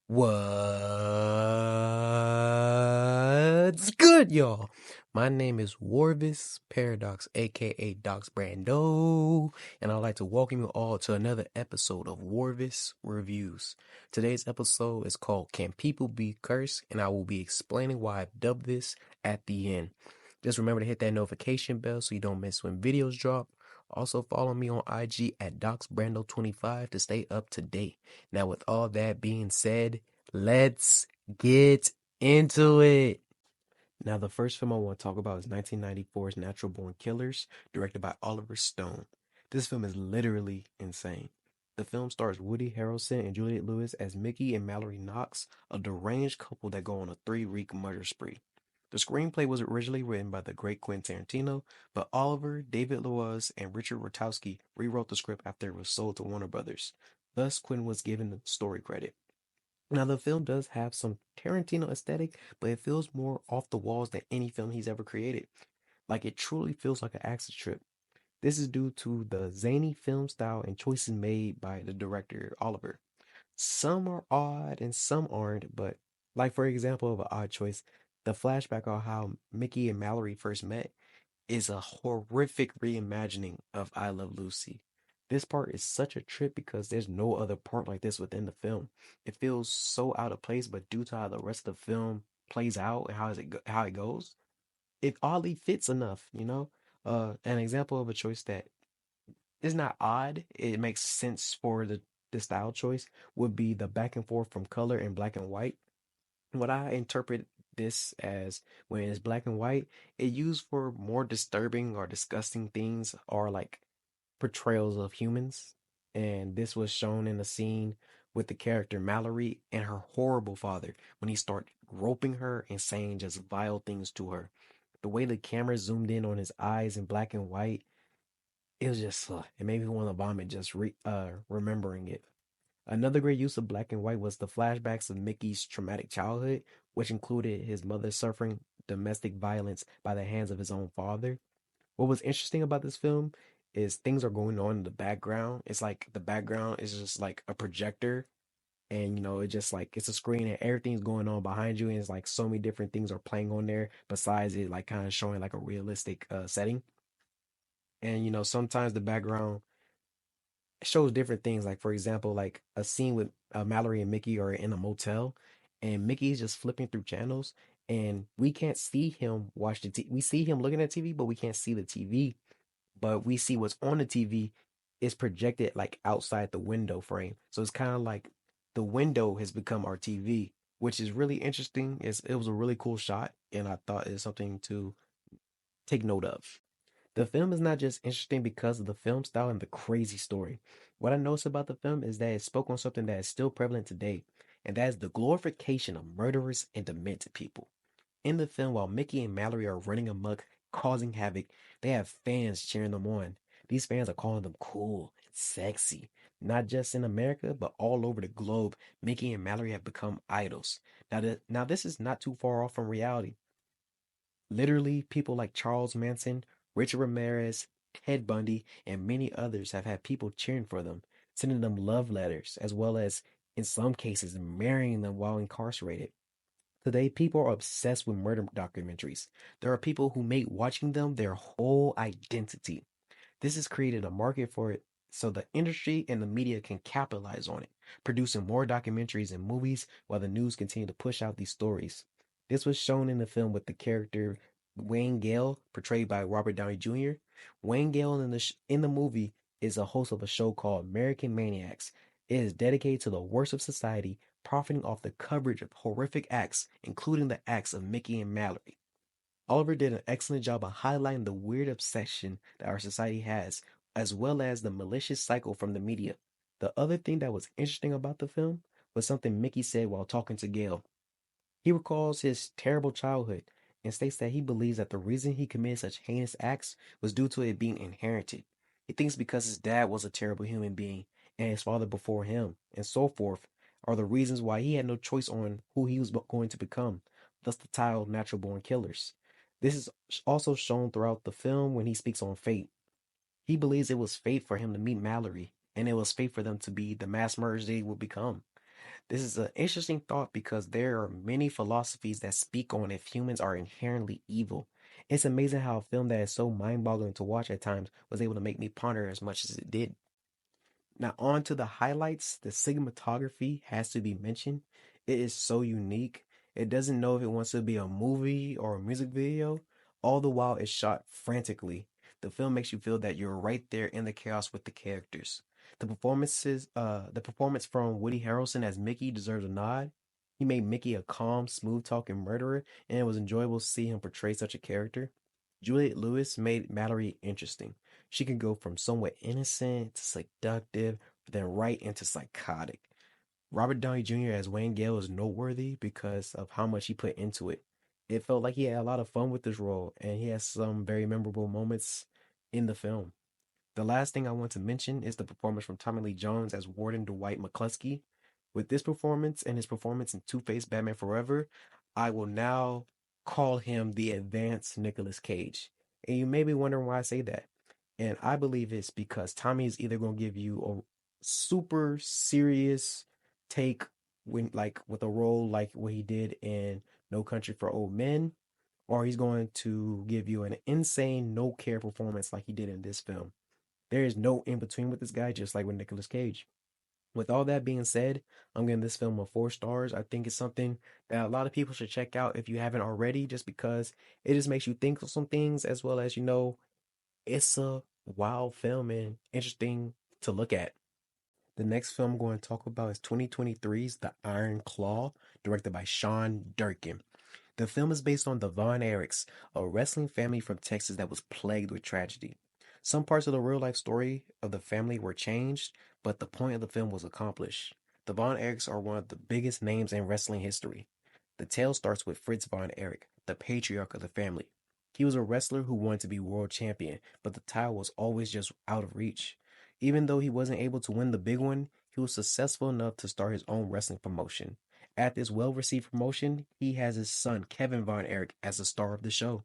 What's good, y'all? My name is Rorvis Paradox, aka Docs Brando, and I'd like to welcome you all to another episode of Rorvis Reviews. Today's episode is called Can People Be Cursed? And I will be explaining why I've dubbed this at the end. Just remember to hit that notification bell so you don't miss when videos drop. Also, follow me on IG at DocsBrando25 to stay up to date. Now, with all that being said, let's get into it. Now, the first film I want to talk about is 1994's Natural Born Killers, directed by Oliver Stone. This film is literally insane. The film stars Woody Harrelson and Juliette Lewis as Mickey and Mallory Knox, a deranged couple that go on a 3-week murder spree. The screenplay was originally written by the great Quentin Tarantino, but Oliver, David Loiz, and Richard Rotowski rewrote the script after it was sold to Warner Brothers. Thus, Quentin was given the story credit. Now, the film does have some Tarantino aesthetic, but it feels more off the walls than any film he's ever created. Like, it truly feels like an acid trip. This is due to the zany film style and choices made by the director, Oliver. Some are odd and some aren't, but like for example of an odd choice, the flashback on how Mickey and Mallory first met is a horrific reimagining of I Love Lucy. This part is such a trip because there's no other part like this within the film. It feels so out of place, but due to how the rest of the film plays out and how it goes, it oddly fits enough, you know? An example of a choice that is not odd, it makes sense for the style choice would be the back and forth from color and black and white. What I interpret this as when it's black and white, it used for more disturbing or disgusting things or like portrayals of humans. And this was shown in a scene with the character Mallory and her horrible father when he started groping her and saying just vile things to her. The way the camera zoomed in on his eyes in black and white, it was just it made me want to vomit just remembering it. Another great use of black and white was the flashbacks of Mickey's traumatic childhood, which included his mother suffering domestic violence by the hands of his own father. What was interesting about this film is things are going on in the background. It's like the background is just like a projector, and it just like it's a screen and everything's going on behind you, and it's like so many different things are playing on there besides it like kind of showing like a realistic setting. And sometimes the background shows different things. Like for example, like a scene with Mallory and Mickey are in a motel, and Mickey's just flipping through channels, and we can't see him watch the TV. We see him looking at TV, but we can't see the TV. But we see what's on the TV is projected like outside the window frame. So it's kind of like the window has become our TV, which is really interesting. It was a really cool shot, and I thought it's something to take note of. The film is not just interesting because of the film style and the crazy story. What I noticed about the film is that it spoke on something that is still prevalent today, and that is the glorification of murderers and demented people. In the film, while Mickey and Mallory are running amok, causing havoc, they have fans cheering them on. These fans are calling them cool and sexy. Not just in America, but all over the globe, Mickey and Mallory have become idols. Now this is not too far off from reality. Literally, people like Charles Manson, Richard Ramirez, Ted Bundy, and many others have had people cheering for them, sending them love letters, as well as, in some cases, marrying them while incarcerated. Today, people are obsessed with murder documentaries. There are people who make watching them their whole identity. This has created a market for it so the industry and the media can capitalize on it, producing more documentaries and movies while the news continue to push out these stories. This was shown in the film with the character Wayne Gale, portrayed by Robert Downey Jr. Wayne Gale in the movie is a host of a show called American Maniacs. It is dedicated to the worst of society, profiting off the coverage of horrific acts, including the acts of Mickey and Mallory. Oliver did an excellent job of highlighting the weird obsession that our society has, as well as the malicious cycle from the media. The other thing that was interesting about the film was something Mickey said while talking to Gail. He recalls his terrible childhood and states that he believes that the reason he committed such heinous acts was due to it being inherited. He thinks because his dad was a terrible human being and his father before him, and so forth, are the reasons why he had no choice on who he was going to become, thus the title Natural Born Killers. This is also shown throughout the film when he speaks on fate. He believes it was fate for him to meet Mallory, and it was fate for them to be the mass murderers they would become. This is an interesting thought because there are many philosophies that speak on if humans are inherently evil. It's amazing how a film that is so mind-boggling to watch at times was able to make me ponder as much as it did. Now, on to the highlights. The cinematography has to be mentioned. It is so unique. It doesn't know if it wants to be a movie or a music video. All the while, it's shot frantically. The film makes you feel that you're right there in the chaos with the characters. The performance from Woody Harrelson as Mickey deserves a nod. He made Mickey a calm, smooth-talking murderer, and it was enjoyable to see him portray such a character. Juliette Lewis made Mallory interesting. She can go from somewhat innocent to seductive, but then right into psychotic. Robert Downey Jr. as Wayne Gale is noteworthy because of how much he put into it. It felt like he had a lot of fun with this role, and he has some very memorable moments in the film. The last thing I want to mention is the performance from Tommy Lee Jones as Warden Dwight McCluskey. With this performance and his performance in Two-Face Batman Forever, I will now call him the advanced Nicolas Cage. And you may be wondering why I say that. And I believe it's because Tommy is either going to give you a super serious take when like with a role like what he did in No Country for Old Men, or he's going to give you an insane no care performance like he did in this film. There is no in between with this guy, just like with Nicolas Cage. With all that being said, I'm giving this film a 4 stars. I think it's something that a lot of people should check out if you haven't already, just because it just makes you think of some things, as well as, it's a wild film and interesting to look at. The next film I'm going to talk about is 2023's The Iron Claw, directed by Sean Durkin. The film is based on the Von Erichs, a wrestling family from Texas that was plagued with tragedy. Some parts of the real life story of the family were changed, but the point of the film was accomplished. The Von Erichs are one of the biggest names in wrestling history. The tale starts with Fritz Von Erich, the patriarch of the family. He was a wrestler who wanted to be world champion, but the title was always just out of reach. Even though he wasn't able to win the big one, he was successful enough to start his own wrestling promotion. At this well received promotion, he has his son Kevin Von Erich as the star of the show.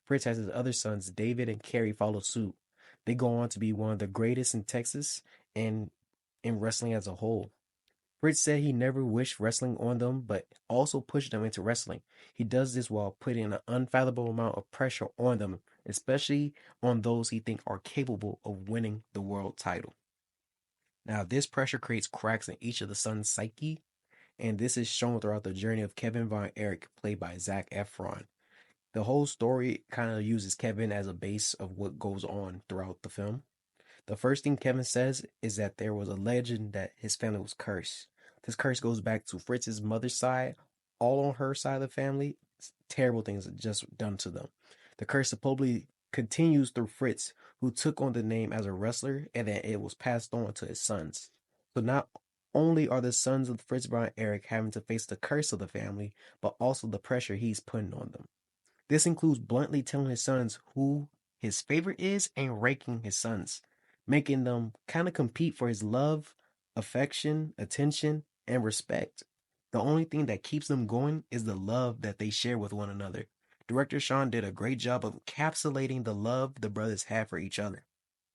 Fritz has his other sons David and Kerry follow suit. They go on to be one of the greatest in Texas and in wrestling as a whole. Fritz said he never wished wrestling on them, but also pushed them into wrestling. He does this while putting an unfathomable amount of pressure on them, especially on those he thinks are capable of winning the world title. Now, this pressure creates cracks in each of the sons' psyche, and this is shown throughout the journey of Kevin Von Erich, played by Zac Efron. The whole story kind of uses Kevin as a base of what goes on throughout the film. The first thing Kevin says is that there was a legend that his family was cursed. This curse goes back to Fritz's mother's side. All on her side of the family, terrible things are just done to them. The curse supposedly continues through Fritz, who took on the name as a wrestler, and then it was passed on to his sons. So not only are the sons of Fritz Von Erich having to face the curse of the family, but also the pressure he's putting on them. This includes bluntly telling his sons who his favorite is and ranking his sons, making them kind of compete for his love, affection, attention, and respect. The only thing that keeps them going is the love that they share with one another. Director Sean did a great job of encapsulating the love the brothers had for each other.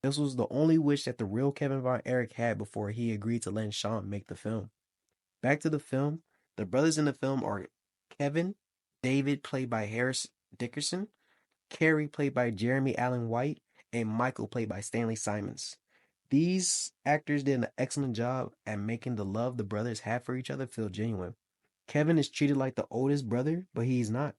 This was the only wish that the real Kevin Von Erich had before he agreed to let Sean make the film. Back to the film, the brothers in the film are Kevin, David, played by Harris Dickerson, Carrie, played by Jeremy Allen White, and Michael, played by Stanley Simons. These actors did an excellent job at making the love the brothers have for each other feel genuine. Kevin is treated like the oldest brother, but he's not.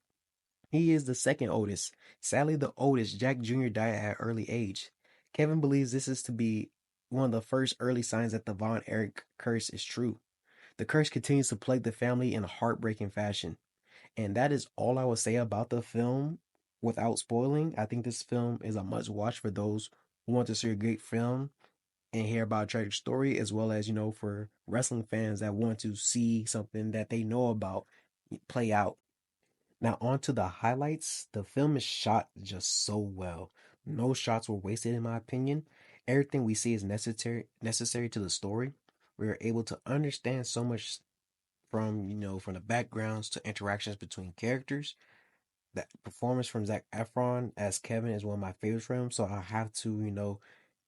He is the second oldest. Sadly, the oldest, Jack Jr., died at an early age. Kevin believes this is to be one of the first early signs that the Von Erich curse is true. The curse continues to plague the family in a heartbreaking fashion. And that is all I will say about the film without spoiling. I think this film is a must watch for those who want to see a great film and hear about a tragic story, as well as, for wrestling fans that want to see something that they know about play out. Now, on to the highlights. The film is shot just so well. No shots were wasted, in my opinion. Everything we see is necessary to the story. We are able to understand so much from the backgrounds to interactions between characters. That performance from Zac Efron as Kevin is one of my favorites from him, so I have to,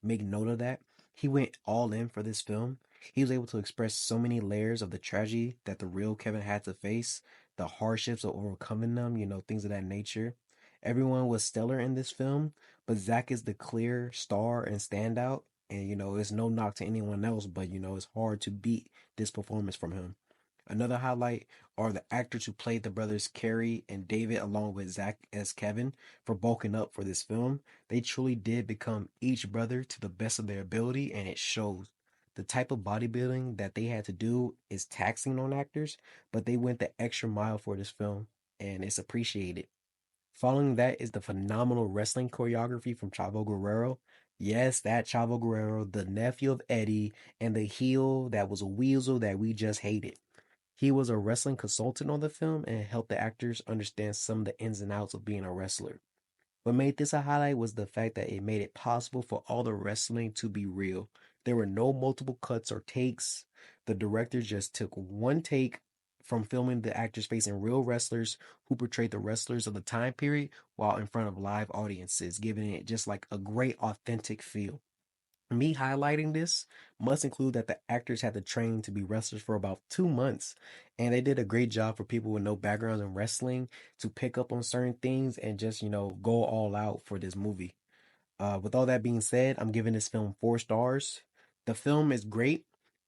make note of that. He went all in for this film. He was able to express so many layers of the tragedy that the real Kevin had to face, the hardships of overcoming them, things of that nature. Everyone was stellar in this film, but Zach is the clear star and standout. And, it's no knock to anyone else, but, it's hard to beat this performance from him. Another highlight are the actors who played the brothers Carrie and David, along with Zach as Kevin, for bulking up for this film. They truly did become each brother to the best of their ability, and it shows. The type of bodybuilding that they had to do is taxing on actors, but they went the extra mile for this film, and it's appreciated. Following that is the phenomenal wrestling choreography from Chavo Guerrero. Yes, that Chavo Guerrero, the nephew of Eddie, and the heel that was a weasel that we just hated. He was a wrestling consultant on the film and helped the actors understand some of the ins and outs of being a wrestler. What made this a highlight was the fact that it made it possible for all the wrestling to be real. There were no multiple cuts or takes. The director just took one take from filming the actors facing real wrestlers who portrayed the wrestlers of the time period while in front of live audiences, giving it just like a great authentic feel. Me highlighting this must include that the actors had to train to be wrestlers for about 2 months, and they did a great job for people with no backgrounds in wrestling to pick up on certain things and just, go all out for this movie. With all that being said, I'm giving this film 4 stars. The film is great,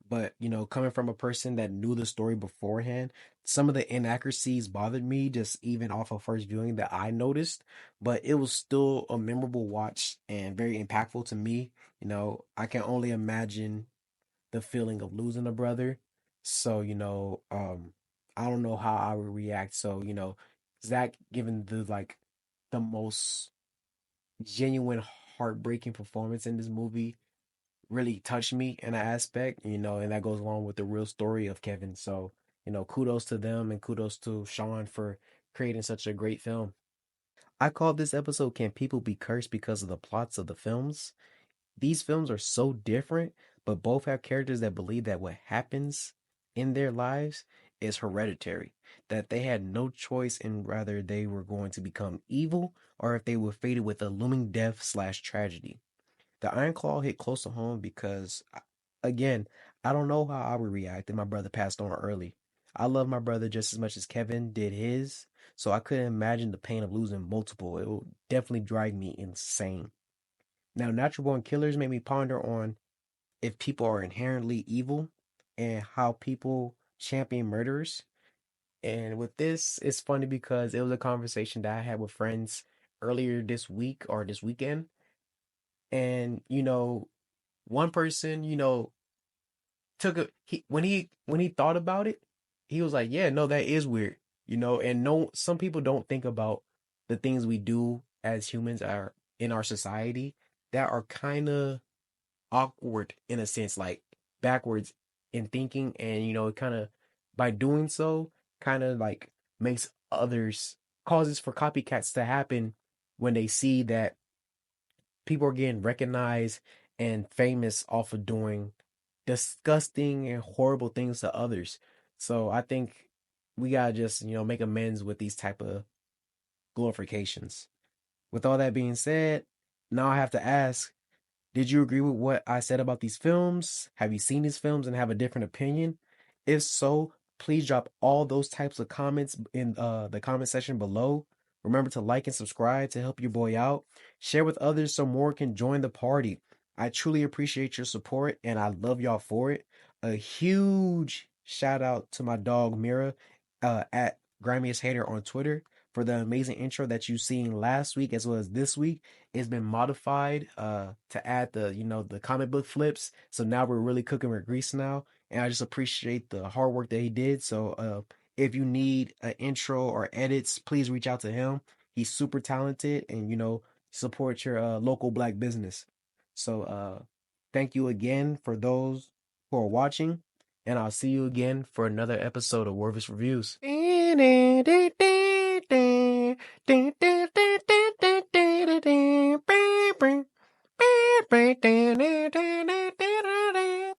but coming from a person that knew the story beforehand, some of the inaccuracies bothered me just even off of first viewing that I noticed. But it was still a memorable watch and very impactful to me. I can only imagine the feeling of losing a brother. So, I don't know how I would react. So, Zach given the most genuine heartbreaking performance in this movie really touched me in an aspect, and that goes along with the real story of Kevin. So, kudos to them and kudos to Sean for creating such a great film. I called this episode Can People Be Cursed because of the plots of the films? These films are so different, but both have characters that believe that what happens in their lives is hereditary, that they had no choice in whether they were going to become evil or if they were fated with a looming death slash tragedy. The Iron Claw hit close to home because, again, I don't know how I would react if my brother passed on early. I love my brother just as much as Kevin did his, so I couldn't imagine the pain of losing multiple. It will definitely drive me insane. Now, natural born killers made me ponder on if people are inherently evil and how people champion murderers. And with this, it's funny because it was a conversation that I had with friends earlier this week or this weekend. And, one person, took a he when he thought about it, he was like, "Yeah, no, that is weird." And no, some people don't think about the things we do as humans are in our society that are kind of awkward in a sense, like backwards in thinking, and it kind of by doing so, kind of like makes others causes for copycats to happen when they see that people are getting recognized and famous off of doing disgusting and horrible things to others. So I think we gotta just make amends with these type of glorifications. With all that being said, now I have to ask, did you agree with what I said about these films? Have you seen these films and have a different opinion? If so, please drop all those types of comments in the comment section below. Remember to like and subscribe to help your boy out. Share with others so more can join the party. I truly appreciate your support and I love y'all for it. A huge shout out to my dog Mira at Grimiest Hater on Twitter for the amazing intro that you seen last week as well as this week. It's been modified to add the comic book flips. So now we're really cooking with grease now. And I just appreciate the hard work that he did. So if you need an intro or edits, please reach out to him. He's super talented and support your local black business. So thank you again for those who are watching. And I'll see you again for another episode of Rorvis Reviews.